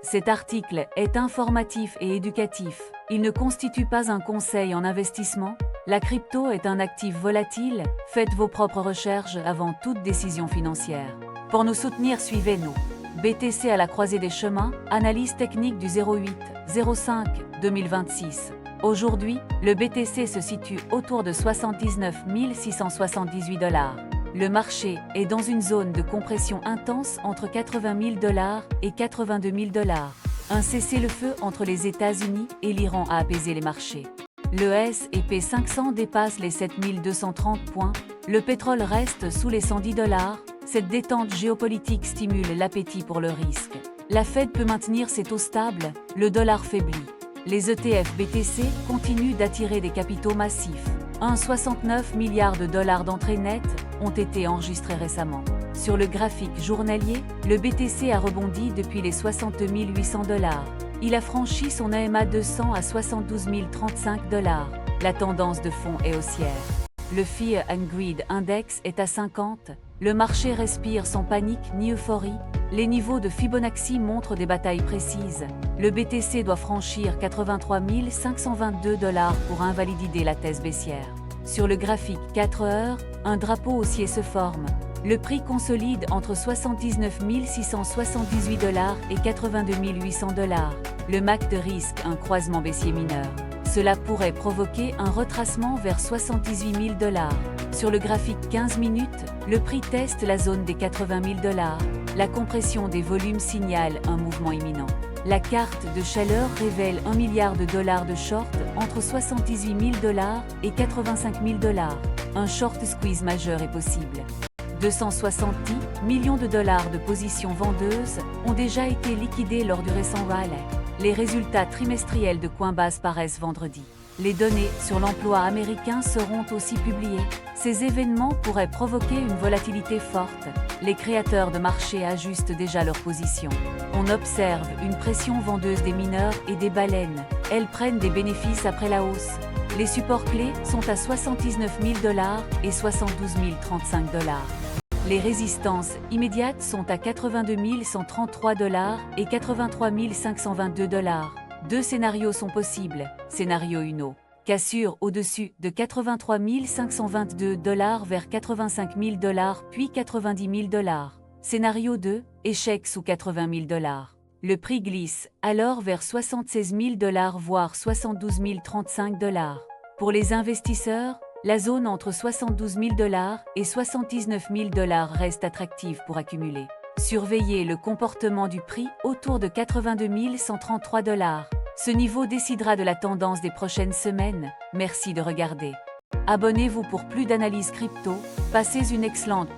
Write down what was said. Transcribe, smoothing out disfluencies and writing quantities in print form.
Cet article est informatif et éducatif. Il ne constitue pas un conseil en investissement. La crypto est un actif volatile. Faites vos propres recherches avant toute décision financière. Pour nous soutenir, suivez-nous. BTC à la croisée des chemins, analyse technique du 08-05-2026. Aujourd'hui, le BTC se situe autour de 79 678 $. Le marché est dans une zone de compression intense entre 80 000 $ et 82 000 $. Un cessez-le-feu entre les États-Unis et l'Iran a apaisé les marchés. Le S&P 500 dépasse les 7 230 points, le pétrole reste sous les 110 $. Cette détente géopolitique stimule l'appétit pour le risque. La Fed peut maintenir ses taux stables, le dollar faiblit. Les ETF BTC continuent d'attirer des capitaux massifs. 1,69 milliard de $ d'entrées nettes ont été enregistrées récemment. Sur le graphique journalier, le BTC a rebondi depuis les 60 800 $. Il a franchi son EMA 200 à 72 035 $. La tendance de fond est haussière. Le Fear and Greed Index est à 50. Le marché respire sans panique ni euphorie. Les niveaux de Fibonacci montrent des batailles précises. Le BTC doit franchir 83 522 $ pour invalider la thèse baissière. Sur le graphique 4 heures, un drapeau haussier se forme. Le prix consolide entre 79 678 $ et 82 800 $. Le MACD risque un croisement baissier mineur. Cela pourrait provoquer un retracement vers 78 000 $. Sur le graphique 15 minutes, le prix teste la zone des 80 000 $. La compression des volumes signale un mouvement imminent. La carte de chaleur révèle 1 milliard de dollars de short entre 78 000 $ et 85 000 $. Un short squeeze majeur est possible. 270 millions de dollars de positions vendeuses ont déjà été liquidées lors du récent rallye. Les résultats trimestriels de Coinbase paraissent vendredi. Les données sur l'emploi américain seront aussi publiées. Ces événements pourraient provoquer une volatilité forte. Les créateurs de marché ajustent déjà leur position. On observe une pression vendeuse des mineurs et des baleines. Elles prennent des bénéfices après la hausse. Les supports clés sont à 79 000 $ et 72 035 $. Les résistances immédiates sont à 82 133 $ et 83 522 $. Deux scénarios sont possibles. Scénario 1. Cassure au-dessus de 83 522 $ vers 85 000 $ puis 90 000 $. Scénario 2. Échec sous 80 000 $. Le prix glisse alors vers 76 000 $ voire 72 035 $. Pour les investisseurs, la zone entre 72 000 $ et 79 000 $ reste attractive pour accumuler. Surveillez le comportement du prix autour de 82 133 $. Ce niveau décidera de la tendance des prochaines semaines. Merci de regarder. Abonnez-vous pour plus d'analyses crypto. Passez une excellente